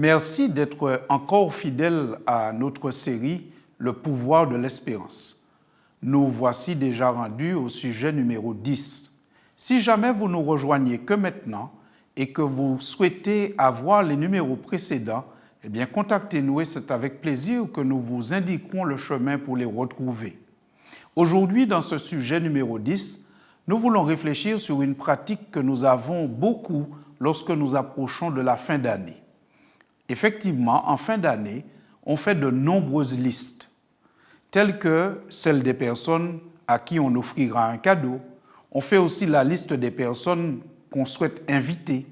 Merci d'être encore fidèle à notre série « Le pouvoir de l'espérance ». Nous voici déjà rendus au sujet numéro 10. Si jamais vous nous rejoignez que maintenant et que vous souhaitez avoir les numéros précédents, eh bien contactez-nous et c'est avec plaisir que nous vous indiquerons le chemin pour les retrouver. Aujourd'hui, dans ce sujet numéro 10, nous voulons réfléchir sur une pratique que nous avons beaucoup lorsque nous approchons de la fin d'année. Effectivement, en fin d'année, on fait de nombreuses listes, telles que celle des personnes à qui on offrira un cadeau. On fait aussi la liste des personnes qu'on souhaite inviter.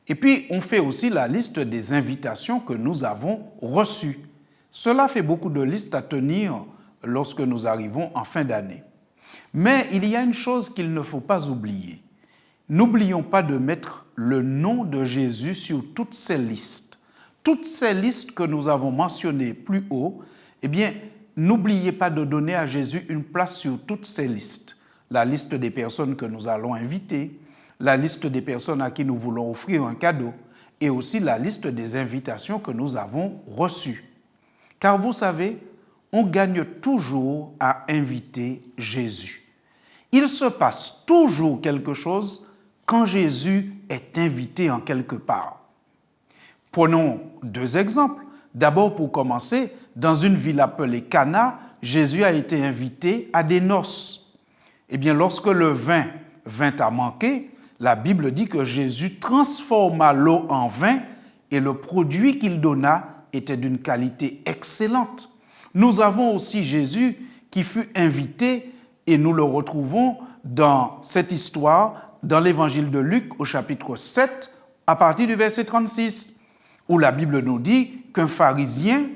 Et puis, on fait aussi la liste des invitations que nous avons reçues. Cela fait beaucoup de listes à tenir lorsque nous arrivons en fin d'année. Mais il y a une chose qu'il ne faut pas oublier. N'oublions pas de mettre le nom de Jésus sur toutes ces listes. Toutes ces listes que nous avons mentionnées plus haut, eh bien, n'oubliez pas de donner à Jésus une place sur toutes ces listes. La liste des personnes que nous allons inviter, la liste des personnes à qui nous voulons offrir un cadeau et aussi la liste des invitations que nous avons reçues. Car vous savez, on gagne toujours à inviter Jésus. Il se passe toujours quelque chose quand Jésus est invité en quelque part. Prenons deux exemples. D'abord, pour commencer, dans une ville appelée Cana, Jésus a été invité à des noces. Eh bien, lorsque le vin vint à manquer, la Bible dit que Jésus transforma l'eau en vin et le produit qu'il donna était d'une qualité excellente. Nous avons aussi Jésus qui fut invité et nous le retrouvons dans cette histoire dans l'évangile de Luc au chapitre 7 à partir du verset 36 où la Bible nous dit qu'un pharisien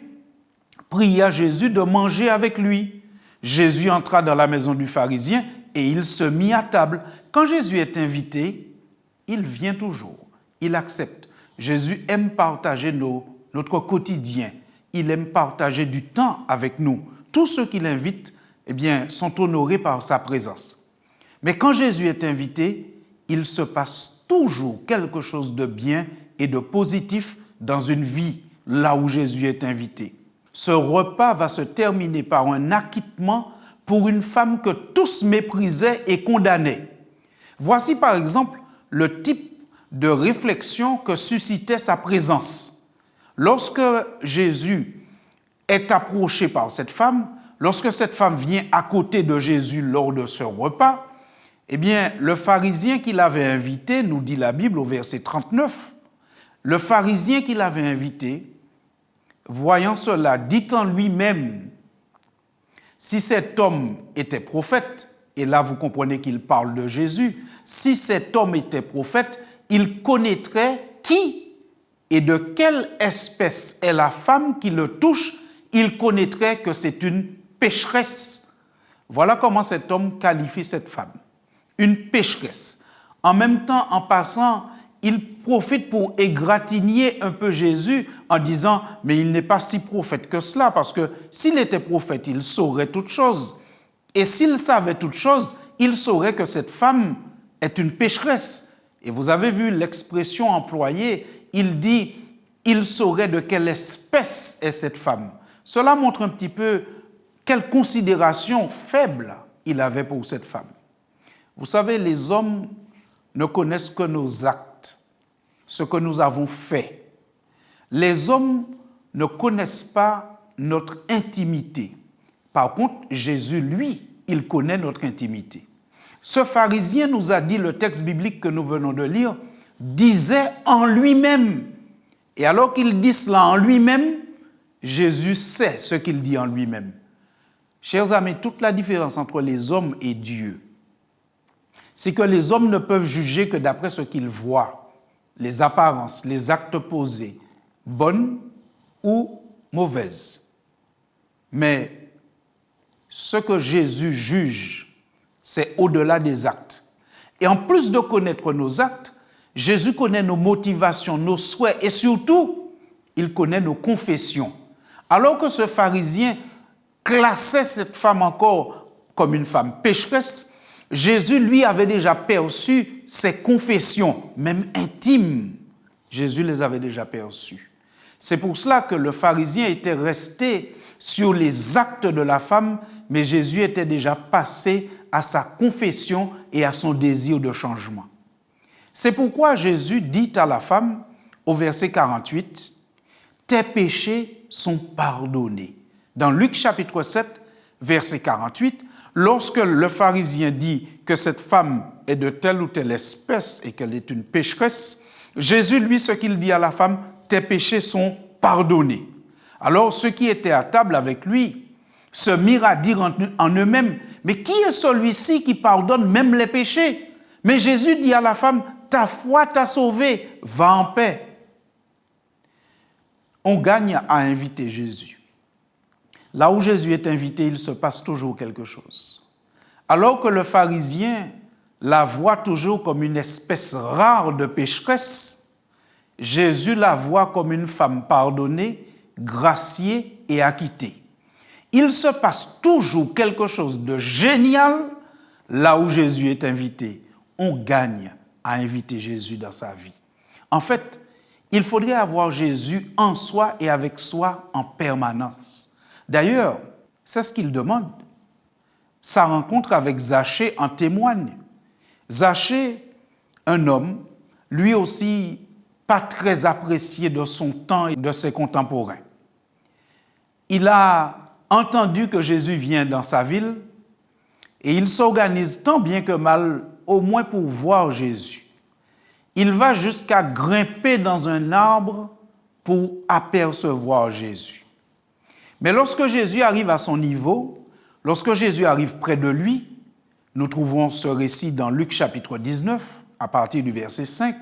pria Jésus de manger avec lui. Jésus entra dans la maison du pharisien et il se mit à table. Quand Jésus est invité, il vient toujours, il accepte. Jésus aime partager notre quotidien, il aime partager du temps avec nous. Tous ceux qu'il invite, eh bien, sont honorés par sa présence. Mais quand Jésus est invité, il se passe toujours quelque chose de bien et de positif dans une vie là où Jésus est invité. Ce repas va se terminer par un acquittement pour une femme que tous méprisaient et condamnaient. Voici par exemple le type de réflexion que suscitait sa présence. Lorsque Jésus est approché par cette femme, lorsque cette femme vient à côté de Jésus lors de ce repas, eh bien, le pharisien qui l'avait invité, nous dit la Bible au verset 39, le pharisien qui l'avait invité, voyant cela, dit en lui-même, si cet homme était prophète, et là vous comprenez qu'il parle de Jésus, si cet homme était prophète, il connaîtrait qui et de quelle espèce est la femme qui le touche, il connaîtrait que c'est une pécheresse. Voilà comment cet homme qualifie cette femme, une pécheresse. En même temps, en passant, il profite pour égratigner un peu Jésus en disant « mais il n'est pas si prophète que cela, parce que s'il était prophète, il saurait toutes choses. Et s'il savait toutes choses, il saurait que cette femme est une pécheresse. » Et vous avez vu l'expression employée, il dit « il saurait de quelle espèce est cette femme. » Cela montre un petit peu quelle considération faible il avait pour cette femme. Vous savez, les hommes ne connaissent que nos actes, ce que nous avons fait. Les hommes ne connaissent pas notre intimité. Par contre, Jésus, lui, il connaît notre intimité. Ce pharisien, nous a dit le texte biblique que nous venons de lire, disait en lui-même. Et alors qu'il dit cela en lui-même, Jésus sait ce qu'il dit en lui-même. Chers amis, toute la différence entre les hommes et Dieu, c'est que les hommes ne peuvent juger que d'après ce qu'ils voient, les apparences, les actes posés, bonnes ou mauvaises. Mais ce que Jésus juge, c'est au-delà des actes. Et en plus de connaître nos actes, Jésus connaît nos motivations, nos souhaits et surtout, il connaît nos confessions. Alors que ce pharisien classait cette femme encore comme une femme pécheresse, Jésus, lui, avait déjà perçu ses confessions, même intimes. Jésus les avait déjà perçues. C'est pour cela que le pharisien était resté sur les actes de la femme, mais Jésus était déjà passé à sa confession et à son désir de changement. C'est pourquoi Jésus dit à la femme, au verset 48, « Tes péchés sont pardonnés ». Dans Luc chapitre 7, verset 48, lorsque le pharisien dit que cette femme est de telle ou telle espèce et qu'elle est une pécheresse, Jésus, lui, ce qu'il dit à la femme, « Tes péchés sont pardonnés ». Alors ceux qui étaient à table avec lui se mirent à dire en eux-mêmes, « Mais qui est celui-ci qui pardonne même les péchés ?» Mais Jésus dit à la femme, « Ta foi t'a sauvée, va en paix. » On gagne à inviter Jésus. Là où Jésus est invité, il se passe toujours quelque chose. Alors que le pharisien la voit toujours comme une espèce rare de pécheresse, Jésus la voit comme une femme pardonnée, graciée et acquittée. Il se passe toujours quelque chose de génial là où Jésus est invité. On gagne à inviter Jésus dans sa vie. En fait, il faudrait avoir Jésus en soi et avec soi en permanence. D'ailleurs, c'est ce qu'il demande. Sa rencontre avec Zachée en témoigne. Zachée, un homme, lui aussi pas très apprécié de son temps et de ses contemporains. Il a entendu que Jésus vient dans sa ville et il s'organise tant bien que mal, au moins pour voir Jésus. Il va jusqu'à grimper dans un arbre pour apercevoir Jésus. Mais lorsque Jésus arrive à son niveau, lorsque Jésus arrive près de lui, nous trouvons ce récit dans Luc chapitre 19, à partir du verset 5.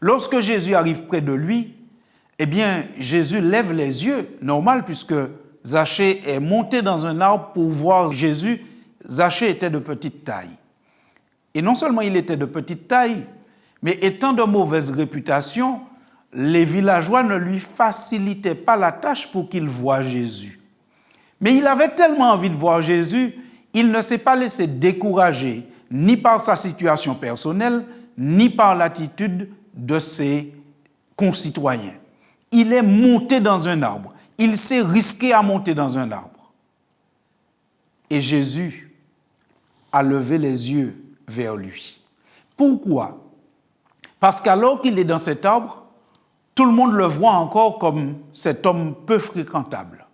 Lorsque Jésus arrive près de lui, eh bien, Jésus lève les yeux, normal, puisque Zachée est monté dans un arbre pour voir Jésus. Zachée était de petite taille. Et non seulement il était de petite taille, mais étant de mauvaise réputation, les villageois ne lui facilitaient pas la tâche pour qu'il voie Jésus. Mais il avait tellement envie de voir Jésus, il ne s'est pas laissé décourager ni par sa situation personnelle, ni par l'attitude de ses concitoyens. Il est monté dans un arbre. Il s'est risqué à monter dans un arbre. Et Jésus a levé les yeux vers lui. Pourquoi? Parce qu'alors qu'il est dans cet arbre, tout le monde le voit encore comme cet homme peu fréquentable.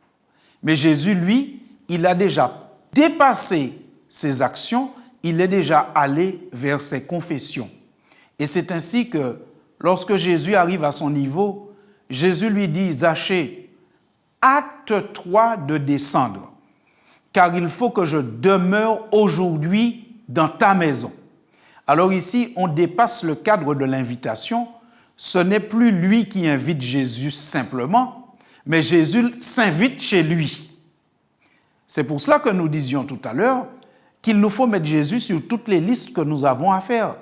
Mais Jésus, lui, il a déjà dépassé ses actions, il est déjà allé vers ses confessions. Et c'est ainsi que, lorsque Jésus arrive à son niveau, Jésus lui dit, « Zachée, hâte-toi de descendre, car il faut que je demeure aujourd'hui dans ta maison. » Alors ici, on dépasse le cadre de l'invitation. Ce n'est plus lui qui invite Jésus simplement, mais Jésus s'invite chez lui. C'est pour cela que nous disions tout à l'heure qu'il nous faut mettre Jésus sur toutes les listes que nous avons à faire.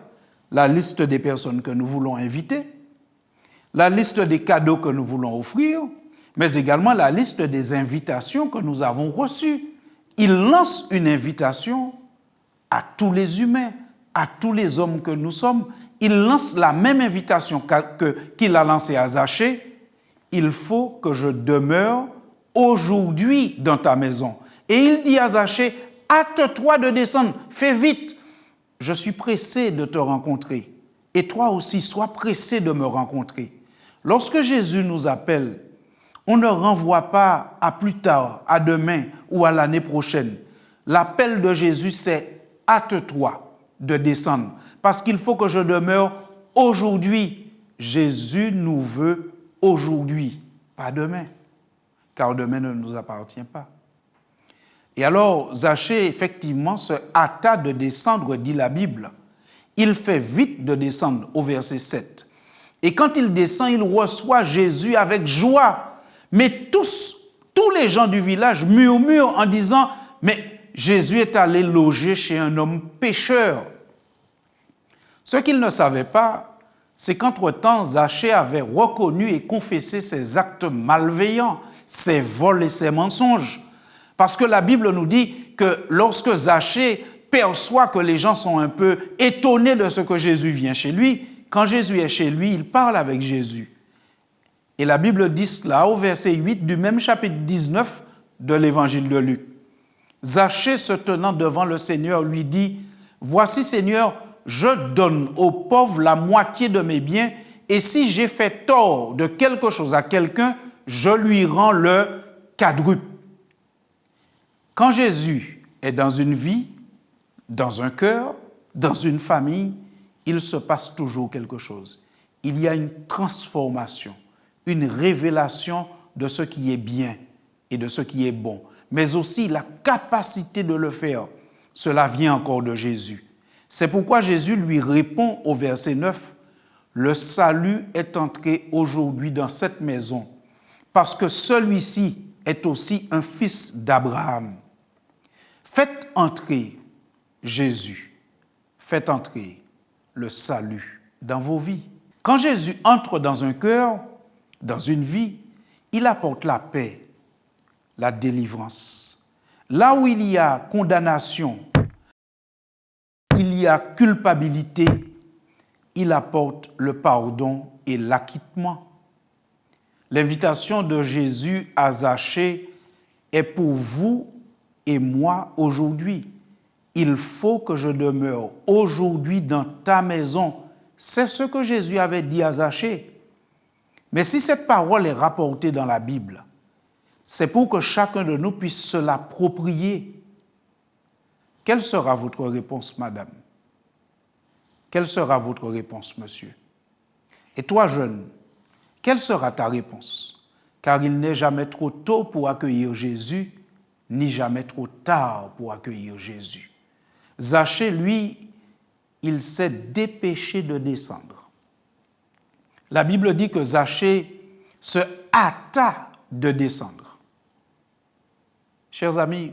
La liste des personnes que nous voulons inviter, la liste des cadeaux que nous voulons offrir, mais également la liste des invitations que nous avons reçues. Il lance une invitation à tous les humains, à tous les hommes que nous sommes. Il lance la même invitation qu'il a lancée à Zachée. Il faut que je demeure aujourd'hui dans ta maison. Et il dit à Zachée, hâte-toi de descendre, fais vite. Je suis pressé de te rencontrer. Et toi aussi, sois pressé de me rencontrer. Lorsque Jésus nous appelle, on ne renvoie pas à plus tard, à demain ou à l'année prochaine. L'appel de Jésus, c'est « hâte-toi de descendre » parce qu'il faut que je demeure aujourd'hui. Jésus nous veut aujourd'hui, pas demain, car demain ne nous appartient pas. Et alors, Zachée, effectivement, se hâta de descendre, dit la Bible. Il fait vite de descendre au verset 7. Et quand il descend, il reçoit Jésus avec joie. Mais tous les gens du village murmurent en disant « Mais Jésus est allé loger chez un homme pécheur. » Ce qu'ils ne savaient pas, c'est qu'entre-temps, Zachée avait reconnu et confessé ses actes malveillants, ses vols et ses mensonges. Parce que la Bible nous dit que lorsque Zachée perçoit que les gens sont un peu étonnés de ce que Jésus vient chez lui, quand Jésus est chez lui, il parle avec Jésus. Et la Bible dit cela au verset 8 du même chapitre 19 de l'évangile de Luc. Zachée, se tenant devant le Seigneur, lui dit, « Voici, Seigneur, je donne aux pauvres la moitié de mes biens, et si j'ai fait tort de quelque chose à quelqu'un, je lui rends le quadruple. » Quand Jésus est dans une vie, dans un cœur, dans une famille, il se passe toujours quelque chose. Il y a une transformation, une révélation de ce qui est bien et de ce qui est bon, mais aussi la capacité de le faire. Cela vient encore de Jésus. C'est pourquoi Jésus lui répond au verset 9, « Le salut est entré aujourd'hui dans cette maison, parce que celui-ci est aussi un fils d'Abraham. » Faites entrer Jésus, faites entrer le salut dans vos vies. Quand Jésus entre dans un cœur, dans une vie, il apporte la paix, la délivrance. Là où il y a condamnation, il y a culpabilité, il apporte le pardon et l'acquittement. L'invitation de Jésus à Zachée est pour vous et moi aujourd'hui. Il faut que je demeure aujourd'hui dans ta maison. C'est ce que Jésus avait dit à Zachée. Mais si cette parole est rapportée dans la Bible, c'est pour que chacun de nous puisse se l'approprier. Quelle sera votre réponse, madame? Quelle sera votre réponse, monsieur? Et toi, jeune, quelle sera ta réponse? Car il n'est jamais trop tôt pour accueillir Jésus, ni jamais trop tard pour accueillir Jésus. Zachée, lui, il s'est dépêché de descendre. La Bible dit que Zachée se hâta de descendre. Chers amis,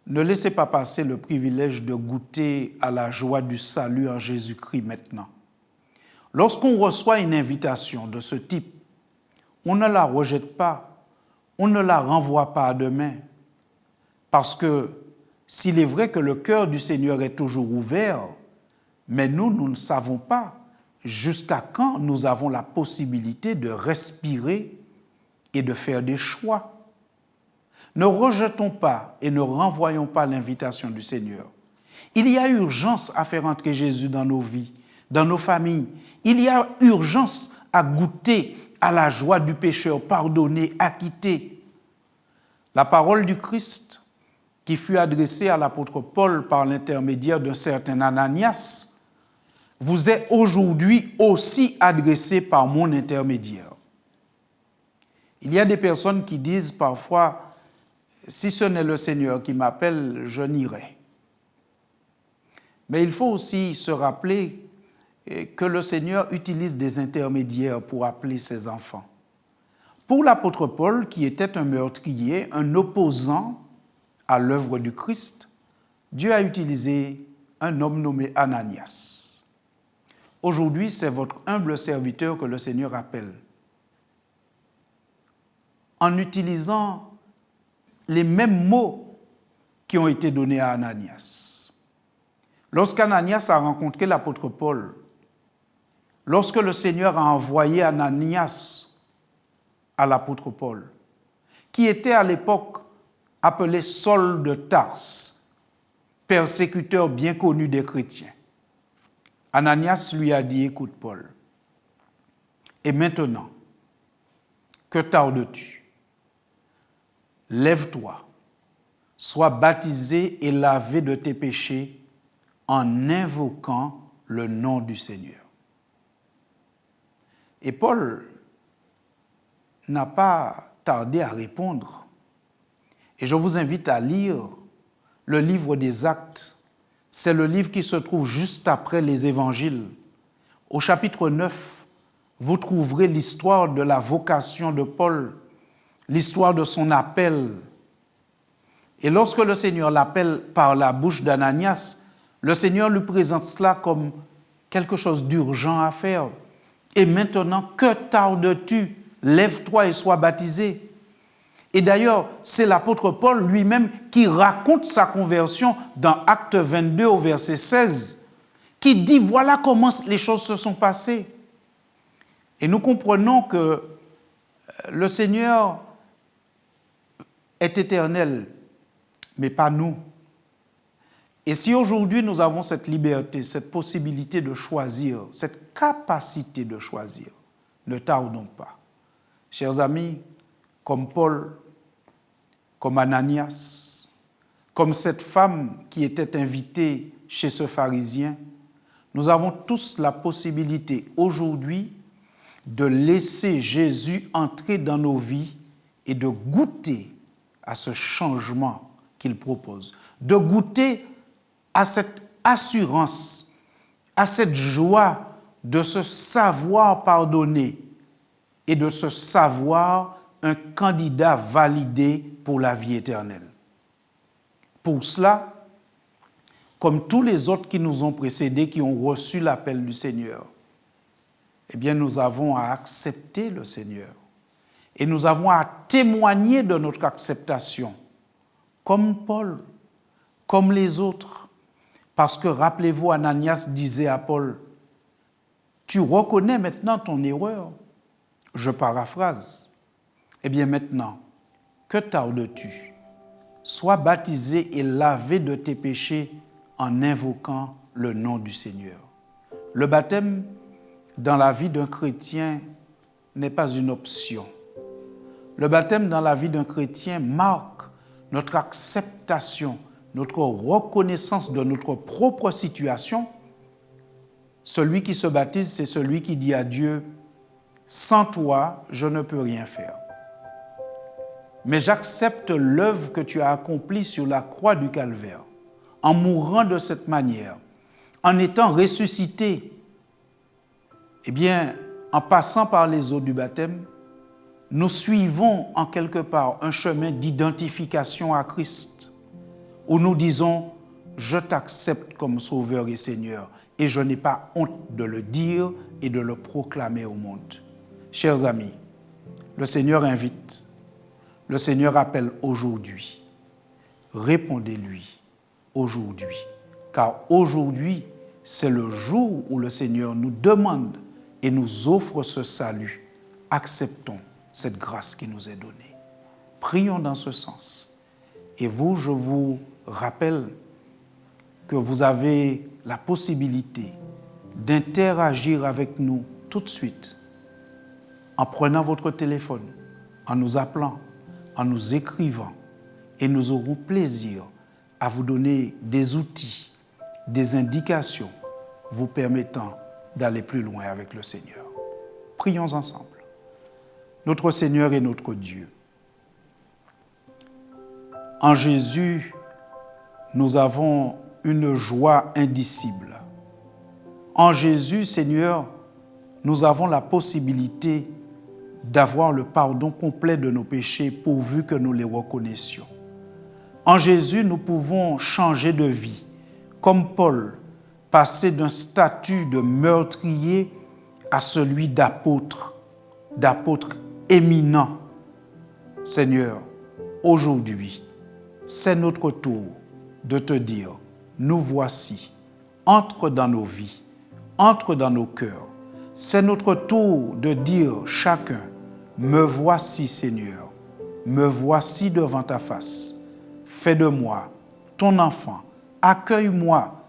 ne laissez pas passer le privilège de goûter à la joie du salut en Jésus-Christ maintenant. Lorsqu'on reçoit une invitation de ce type, on ne la rejette pas, on ne la renvoie pas à demain. Parce que s'il est vrai que le cœur du Seigneur est toujours ouvert, mais nous ne savons pas jusqu'à quand nous avons la possibilité de respirer et de faire des choix. Ne rejetons pas et ne renvoyons pas l'invitation du Seigneur. Il y a urgence à faire entrer Jésus dans nos vies, dans nos familles. Il y a urgence à goûter à la joie du pécheur pardonné, acquitté. La parole du Christ qui fut adressée à l'apôtre Paul par l'intermédiaire d'un certain Ananias, vous est aujourd'hui aussi adressée par mon intermédiaire. Il y a des personnes qui disent parfois, si ce n'est le Seigneur qui m'appelle, je n'irai. Mais il faut aussi se rappeler que le Seigneur utilise des intermédiaires pour appeler ses enfants. Pour l'apôtre Paul, qui était un meurtrier, un opposant à l'œuvre du Christ, Dieu a utilisé un homme nommé Ananias. Aujourd'hui, c'est votre humble serviteur que le Seigneur appelle. En utilisant les mêmes mots qui ont été donnés à Ananias. Lorsqu'Ananias a rencontré l'apôtre Paul, lorsque le Seigneur a envoyé Ananias à l'apôtre Paul, qui était à l'époque appelé Saul de Tarse, persécuteur bien connu des chrétiens, Ananias lui a dit, « Écoute Paul, et maintenant, que tardes-tu? Lève-toi, sois baptisé et lavé de tes péchés en invoquant le nom du Seigneur. » Et Paul n'a pas tardé à répondre. Et je vous invite à lire le livre des Actes. C'est le livre qui se trouve juste après les évangiles. Au chapitre 9, vous trouverez l'histoire de la vocation de Paul, l'histoire de son appel. Et lorsque le Seigneur l'appelle par la bouche d'Ananias, le Seigneur lui présente cela comme quelque chose d'urgent à faire. Et maintenant, que tardes-tu? Lève-toi et sois baptisé. Et d'ailleurs, c'est l'apôtre Paul lui-même qui raconte sa conversion dans Acte 22 au verset 16, qui dit voilà comment les choses se sont passées. Et nous comprenons que Le Seigneur est éternel, mais pas nous. Et si aujourd'hui nous avons cette liberté, cette possibilité de choisir, cette capacité de choisir, ne tardons pas. Chers amis, comme Paul, comme Ananias, comme cette femme qui était invitée chez ce pharisien, nous avons tous la possibilité aujourd'hui de laisser Jésus entrer dans nos vies et de goûter à ce changement qu'il propose, de goûter à cette assurance, à cette joie de se savoir pardonné et de se savoir un candidat validé pour la vie éternelle. Pour cela, comme tous les autres qui nous ont précédés, qui ont reçu l'appel du Seigneur, eh bien, nous avons à accepter le Seigneur et nous avons à témoigner de notre acceptation, comme Paul, comme les autres. Parce que, rappelez-vous, Ananias disait à Paul, « Tu reconnais maintenant ton erreur ?» Je paraphrase. Eh bien maintenant, que tardes-tu? Sois baptisé et lavé de tes péchés en invoquant le nom du Seigneur. Le baptême dans la vie d'un chrétien n'est pas une option. Le baptême dans la vie d'un chrétien marque notre acceptation, notre reconnaissance de notre propre situation. Celui qui se baptise, c'est celui qui dit à Dieu, « Sans toi, je ne peux rien faire. Mais j'accepte l'œuvre que tu as accomplie sur la croix du Calvaire, en mourant de cette manière, en étant ressuscité. » Eh bien, en passant par les eaux du baptême, nous suivons en quelque part un chemin d'identification à Christ, où nous disons « Je t'accepte comme Sauveur et Seigneur » et je n'ai pas honte de le dire et de le proclamer au monde. Chers amis, le Seigneur invite, le Seigneur appelle aujourd'hui. Répondez-lui aujourd'hui, car aujourd'hui, c'est le jour où le Seigneur nous demande et nous offre ce salut. Acceptons cette grâce qui nous est donnée. Prions dans ce sens. Et vous, je vous rappelle que vous avez la possibilité d'interagir avec nous tout de suite en prenant votre téléphone, en nous appelant, en nous écrivant, et nous aurons plaisir à vous donner des outils, des indications vous permettant d'aller plus loin avec le Seigneur. Prions ensemble. Notre Seigneur et notre Dieu, en Jésus, nous avons une joie indicible. En Jésus, Seigneur, nous avons la possibilité d'avoir le pardon complet de nos péchés pourvu que nous les reconnaissions. En Jésus, nous pouvons changer de vie, comme Paul, passer d'un statut de meurtrier à celui d'apôtre éminent. Seigneur, aujourd'hui, c'est notre tour de te dire, nous voici, entre dans nos vies, entre dans nos cœurs. C'est notre tour de dire chacun, me voici Seigneur, me voici devant ta face. Fais de moi ton enfant, accueille-moi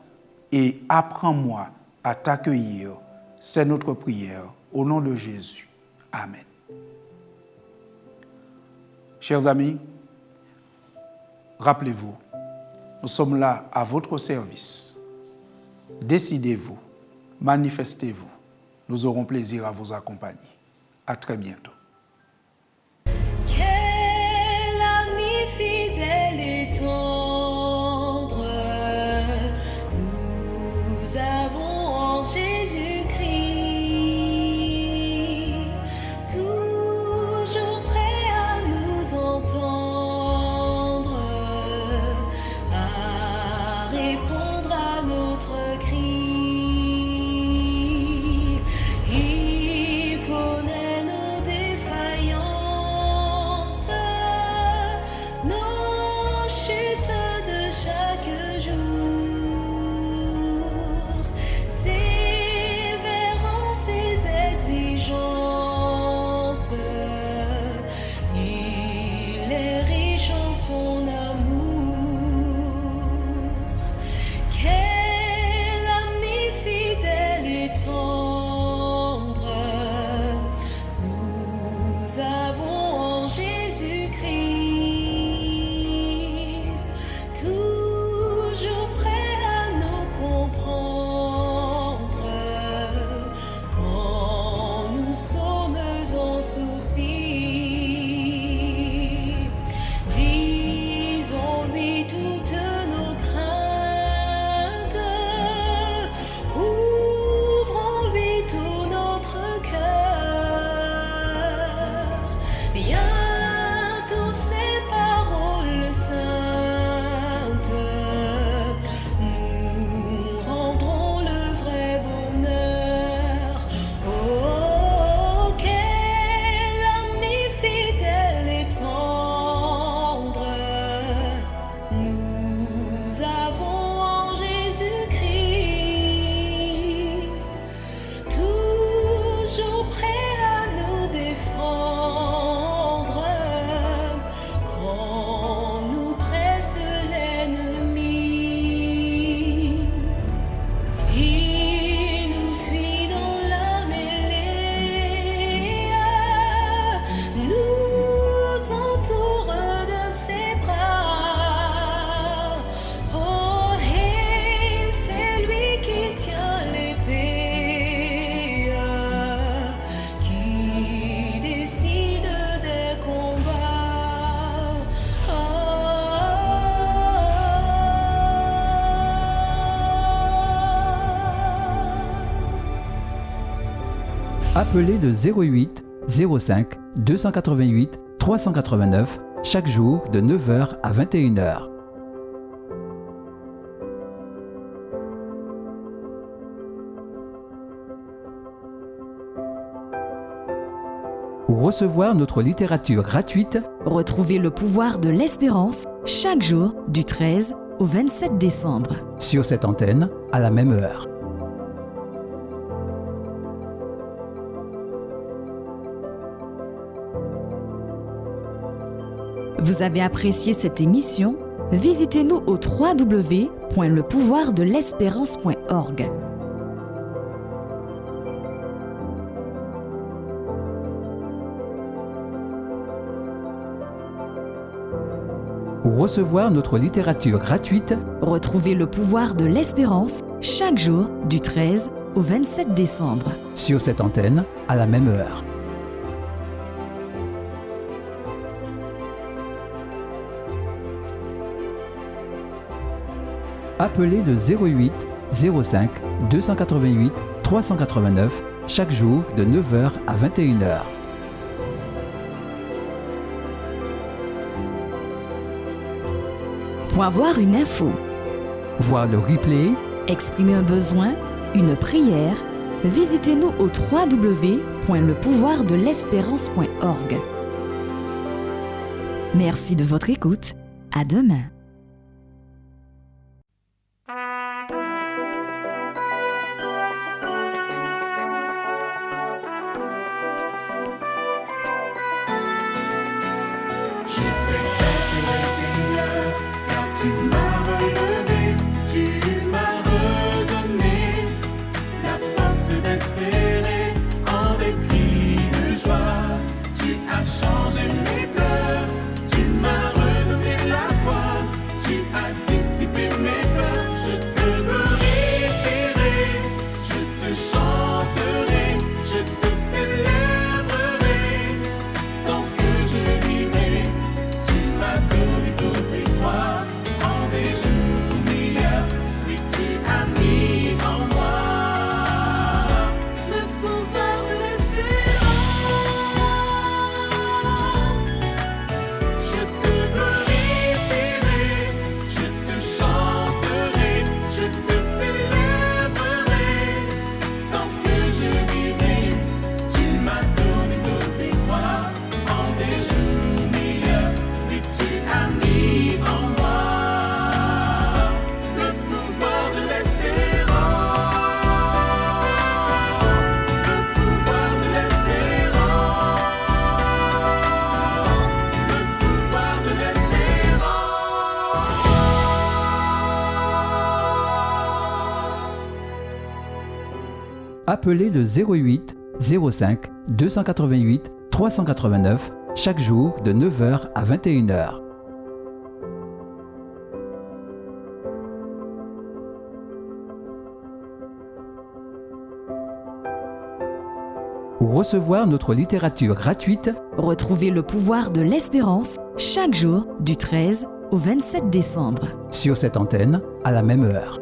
et apprends-moi à t'accueillir. C'est notre prière au nom de Jésus. Amen. Chers amis, rappelez-vous, nous sommes là à votre service. Décidez-vous, manifestez-vous. Nous aurons plaisir à vous accompagner. À très bientôt. Quel ami fidèle et tendre nous avons en Jésus-Christ, toujours prêt à nous entendre, à répondre à notre cri. Il connaît nos défis. Appelez le 08 05 288 389 chaque jour de 9h à 21h. Pour recevoir notre littérature gratuite, retrouvez le pouvoir de l'espérance chaque jour du 13 au 27 décembre. sur cette antenne, à la même heure. Vous avez apprécié cette émission? Visitez-nous au www.lepouvoirdelespérance.org. Pour recevoir notre littérature gratuite, Retrouvez le pouvoir de l'espérance chaque jour du 13 au 27 décembre. sur cette antenne, à la même heure. Appelez le 08 05 288 389 chaque jour de 9h à 21h. Pour avoir une info, Voir le replay, exprimer un besoin, une prière, visitez-nous au www.lepouvoirdelespérance.org. Merci de votre écoute. À demain. Je t'exalterai, Seigneur, car tu m'as relevé, tu m'as redonné la force d'espérer en des cris de joie. Tu as changé mes pleurs, tu m'as redonné la foi, tu as dissipé mes peurs. Je te glorifierai, je te chanterai, je te célébrerai tant que je vivrai. Tu m'as donné tous ces croix en des jours meilleurs. Oui, tu as mis en moi le pouvoir de l'espérance. Je te glorifierai, je te chanterai, je te célébrerai tant que je vivrai. Tu m'as donné tous ces croix en des jours meilleurs. Oui, tu as mis en moi le pouvoir de l'espérance. Le pouvoir de l'espérance. Le pouvoir de l'espérance. appelez le 08 05 288 389 chaque jour de 9h à 21h. Pour recevoir notre littérature gratuite, Retrouvez le pouvoir de l'espérance chaque jour du 13 au 27 décembre. sur cette antenne, à la même heure.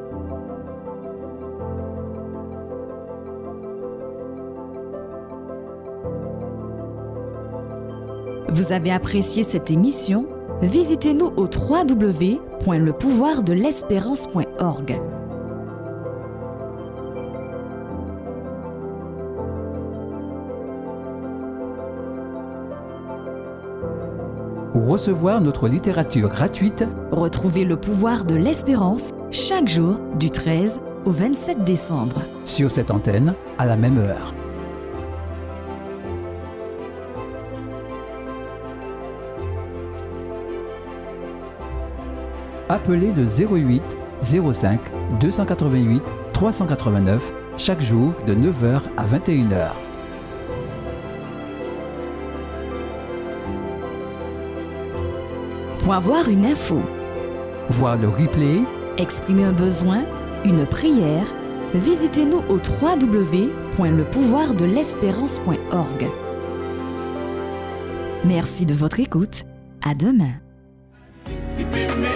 Vous avez apprécié cette émission? Visitez-nous au www.lepouvoirdelespérance.org. Pour recevoir notre littérature gratuite, Retrouvez le pouvoir de l'espérance chaque jour du 13 au 27 décembre. sur cette antenne, à la même heure. Appelez le 08 05 288 389 chaque jour de 9h à 21h. Pour avoir une info, Voir le replay, exprimer un besoin, une prière, visitez-nous au www.lepouvoirdelespérance.org. Merci de votre écoute. À demain. Dissiper mes